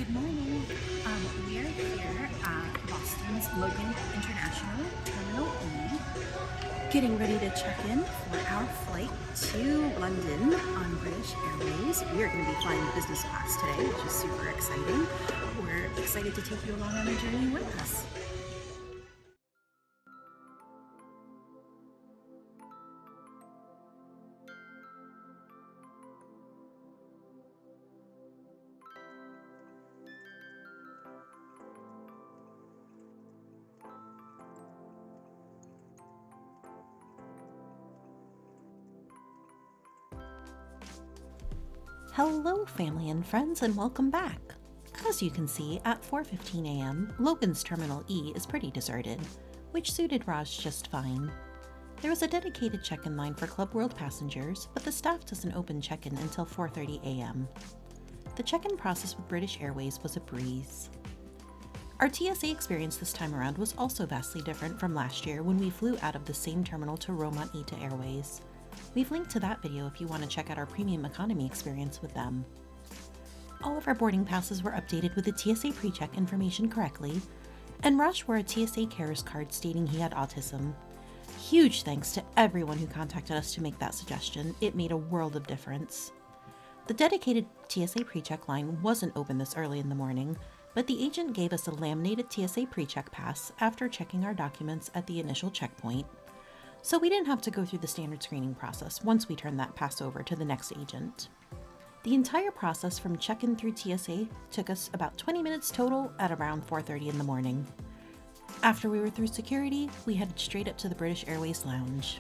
Good morning. We are here at Boston's Logan International Terminal E, getting ready to check in for our flight to London on British Airways. We are going to be flying business class today, which is super exciting. We're excited to take you along on the journey with us. Hello family and friends, and welcome back. As you can see, at 4:15 a.m., Logan's Terminal E is pretty deserted, which suited Raj just fine. There was a dedicated check-in line for Club World passengers, but the staff doesn't open check-in until 4:30 a.m. The check-in process with British Airways was a breeze. Our TSA experience this time around was also vastly different from last year when we flew out of the same terminal to Rome on ITA Airways. We've linked to that video if you want to check out our premium economy experience with them. All of our boarding passes were updated with the TSA pre-check information correctly, and Raj wore a TSA Cares card stating he had autism. Huge thanks to everyone who contacted us to make that suggestion. It made a world of difference. The dedicated TSA pre-check line wasn't open this early in the morning, but the agent gave us a laminated TSA pre-check pass after checking our documents at the initial checkpoint. So we didn't have to go through the standard screening process once we turned that pass over to the next agent. The entire process from check-in through TSA took us about 20 minutes total at around 4:30 in the morning. After we were through security, we headed straight up to the British Airways lounge.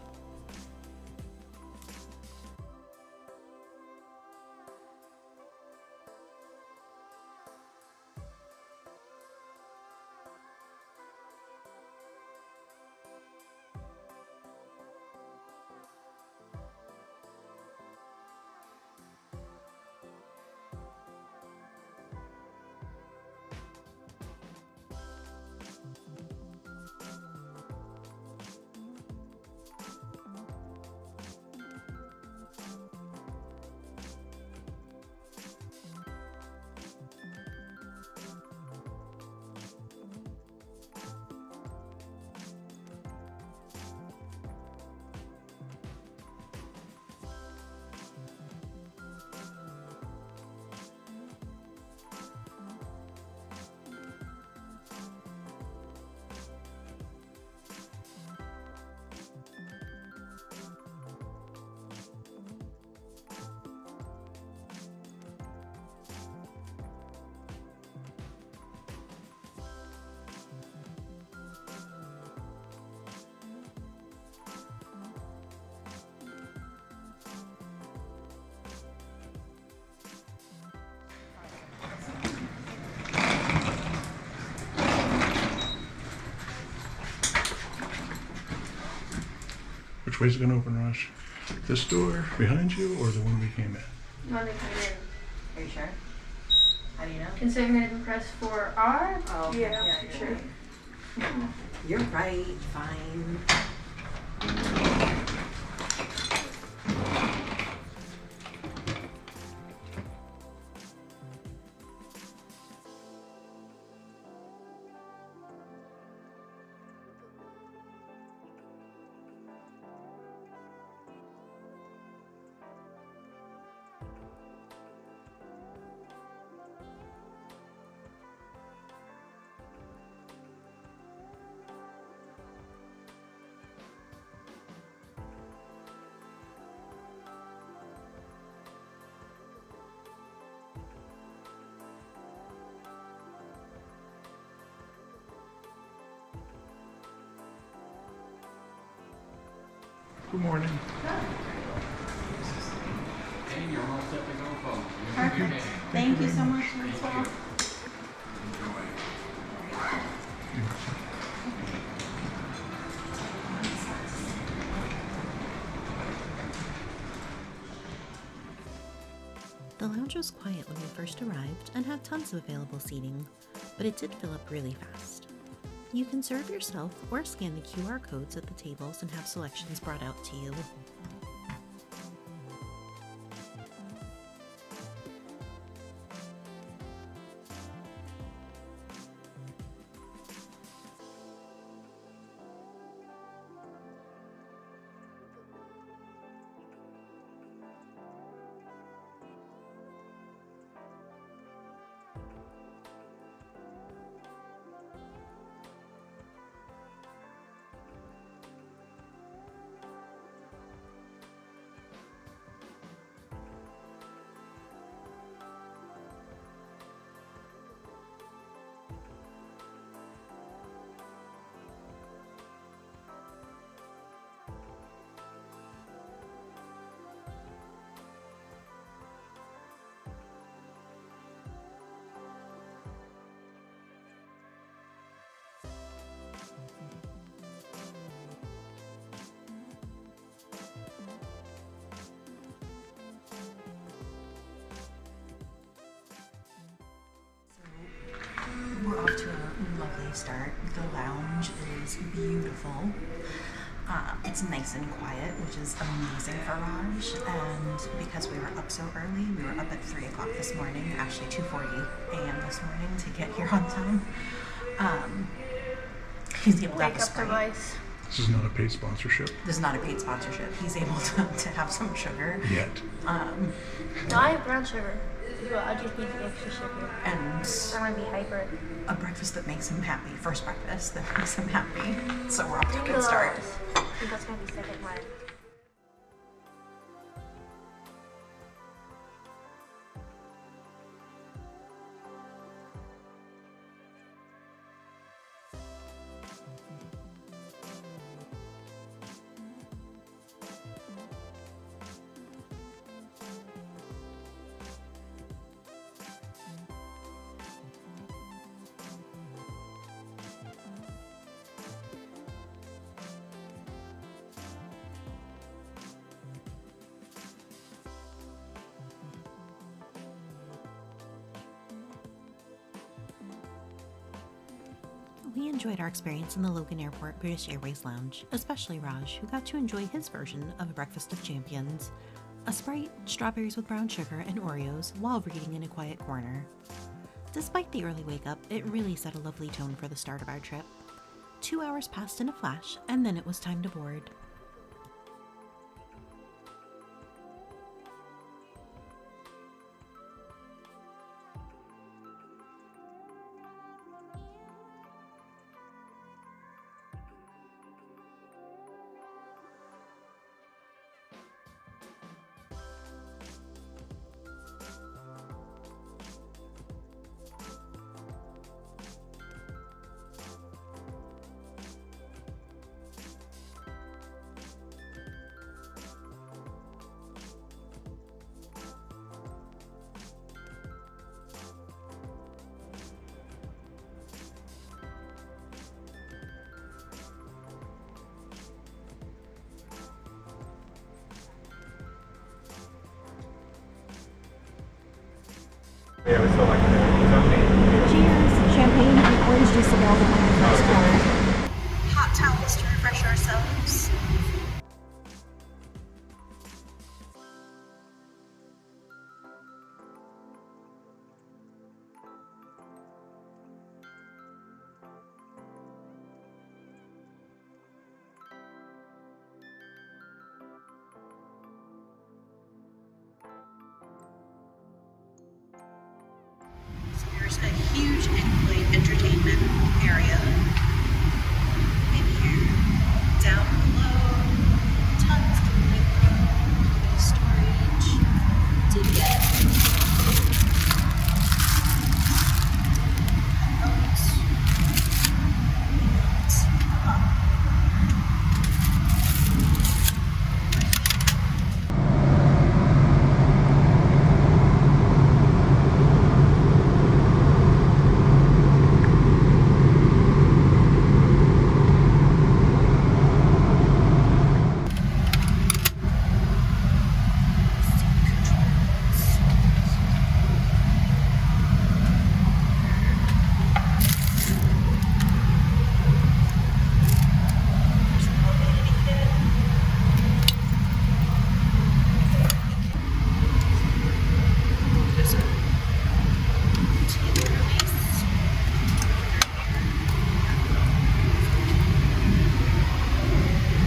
Which way's it gonna open, Raj? This door behind you or the one we came in? When they come in. Are you sure? How do you know? And so you're going to press 4R? Oh, okay. Yeah, You're sure. right. You're right. Fine. Good morning. Perfect. Thank you so much, Lisa. The lounge was quiet when we first arrived and had tons of available seating, but it did fill up really fast. You can serve yourself or scan the QR codes at the tables and have selections brought out to you. we start. The lounge is beautiful. It's nice and quiet, which is amazing for Raj. And because we were up so early, we were up at 3 o'clock this morning, actually 2:40 a.m. this morning to get here on time. He's able to have a Sprite. Device. This is not a paid sponsorship This is not a paid sponsorship. He's able to have some sugar. yet. No, I have brown sugar. But I just need the extra sugar. And I want to be hyper. a breakfast that makes him happy. First breakfast that makes him happy. So we're off to a good start. I think that's going to be second one. We enjoyed our experience in the Logan Airport British Airways lounge, especially Raj, who got to enjoy his version of a breakfast of champions. A Sprite, strawberries with brown sugar, and Oreos while reading in a quiet corner. Despite the early wake-up, it really set a lovely tone for the start of our trip. 2 hours passed in a flash, and then it was time to board. Yeah, we still like the Cheers, champagne and orange juice available on the first floor. Hot towels to refresh ourselves. There's a huge in-flight entertainment area in here. Down below, tons of liquid storage to get notes.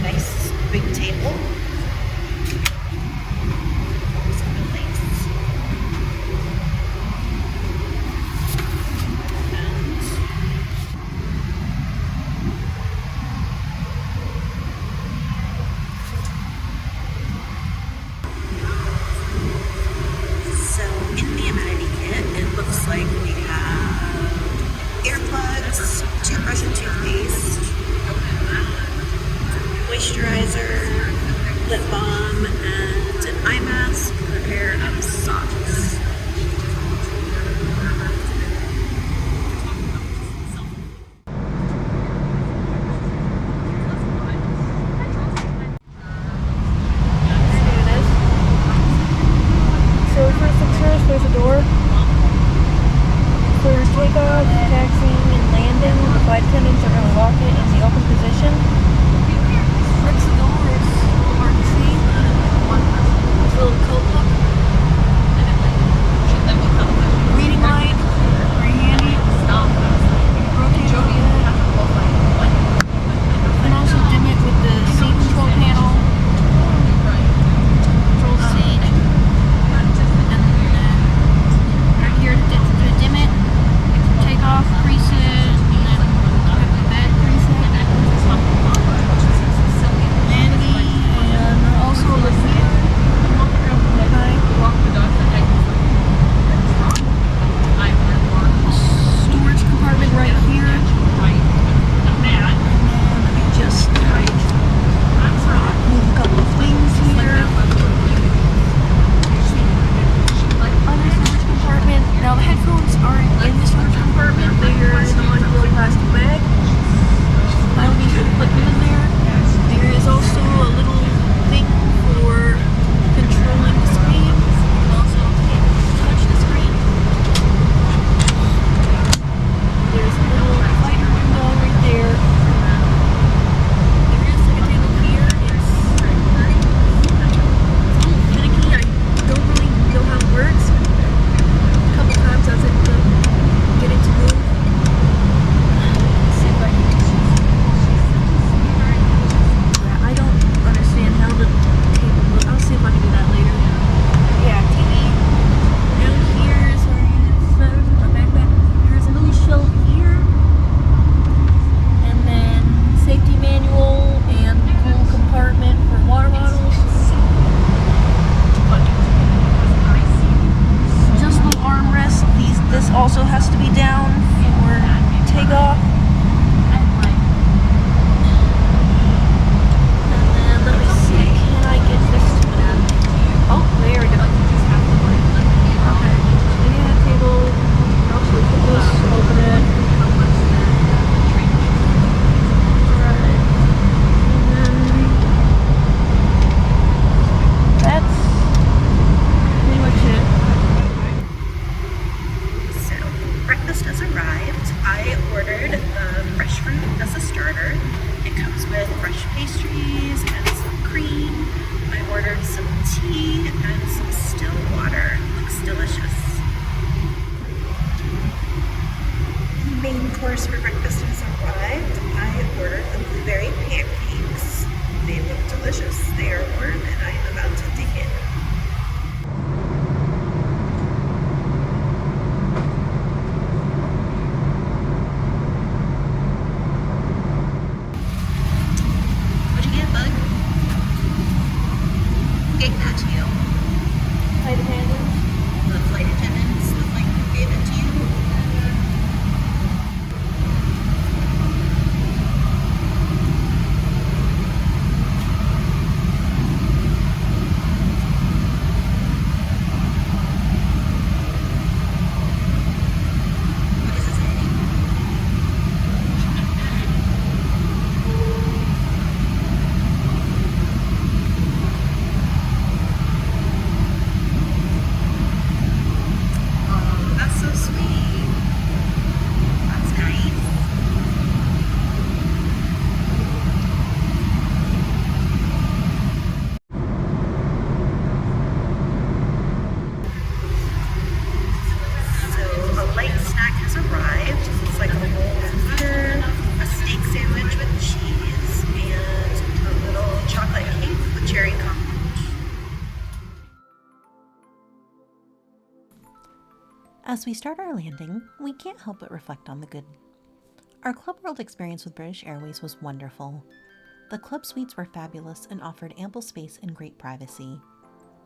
Nice big table. Some plates. So in the amenity kit, it looks like we have earplugs, toothbrush and toothpaste, moisturizer, lip balm, and an eye mask, a pair of socks. So first things first, there's a door for takeoff, taxiing, and landing. check-in. The flight attendants are going to lock it in the open position. Next door is hard to see. It's a little coat hook. Reading light. Very handy. Rotate it. You can also dim it with the seat control panel. Control seat. And then right here to dim it. Take off preset. And then have the bed preset. Vanity. And also the mirror. Storage compartment right here. And then let me just move a couple of things here. Other storage compartment. Now the headphones aren't in the storage compartment. They're in a little plastic bag. I'll be sure to put them in there. There is also a little thing for controlling the screen. You can also touch the screen. There's a little lighter window right there. There is like a table here. It's a little finicky. I don't really know how it works. A couple times I was able to get it to move. Let's see if I can. Yeah, I don't understand how the table moves. I'll see if I can do that later. Yeah, TV. Down here is where you use my backpack. There's a little shelf here. And then safety manual and full compartment for water bottles. Just little armrest. This also has to be down for takeoff. And then let me see. Can I get this to move? Oh, there we go. Okay. Yeah, table. Also put this, open it. Alright. And then that's pretty much it. So, breakfast has arrived. I ordered the fresh fruit as a starter. It comes with fresh pastries and some cream. I ordered some tea and some still water. Looks delicious. Main course for breakfast has arrived. I ordered the blueberry pancakes. They look delicious. They are warm and I am about to dig in. What'd you get, bud? Who gave that to you? Flight attendants. The flight attendants, the flight crew gave it to you? What does it say? Oh, that's so sweet. That's nice. So a light snack has arrived. It's like a bowl of butter, a steak sandwich with cheese, and a little chocolate cake with cherry compote. As we start our landing, we can't help but reflect on the good. Our Club World experience with British Airways was wonderful. The club suites were fabulous and offered ample space and great privacy.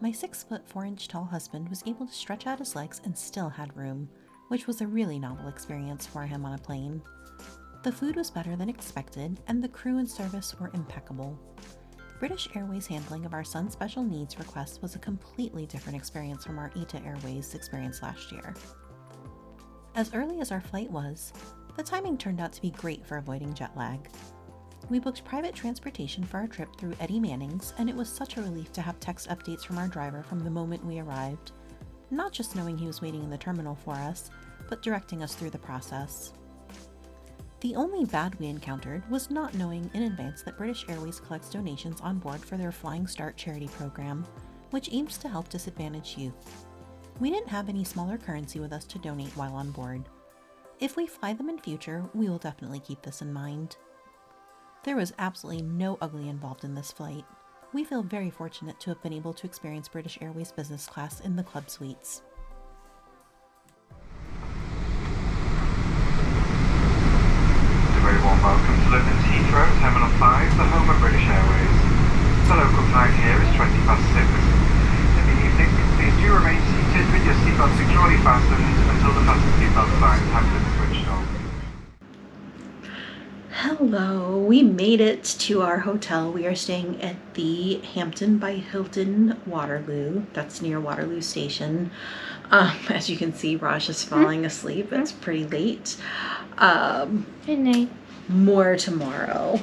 My 6-foot 4-inch tall husband was able to stretch out his legs and still had room, which was a really novel experience for him on a plane. The food was better than expected, and the crew and service were impeccable. British Airways' handling of our son's special needs request was a completely different experience from our ITA Airways experience last year. As early as our flight was, the timing turned out to be great for avoiding jet lag. We booked private transportation for our trip through Eddie Manning's, and it was such a relief to have text updates from our driver from the moment we arrived, not just knowing he was waiting in the terminal for us, but directing us through the process. The only bad we encountered was not knowing in advance that British Airways collects donations on board for their Flying Start charity program, which aims to help disadvantaged youth. We didn't have any smaller currency with us to donate while on board. If we fly them in future, we will definitely keep this in mind. There was absolutely no ugly involved in this flight. We feel very fortunate to have been able to experience British Airways business class in the club suites. A very warm welcome to London Heathrow, Terminal 5, the home of British Airways. The local time here is 6:20. In the evening, please do remain seated with your seatbelt securely fastened until the fasten seatbelt signs have been switched off. Hello, we made it to our hotel. We are staying at the Hampton by Hilton Waterloo. That's near Waterloo Station. As you can see, Raj is falling asleep. It's pretty late. Good night. More tomorrow.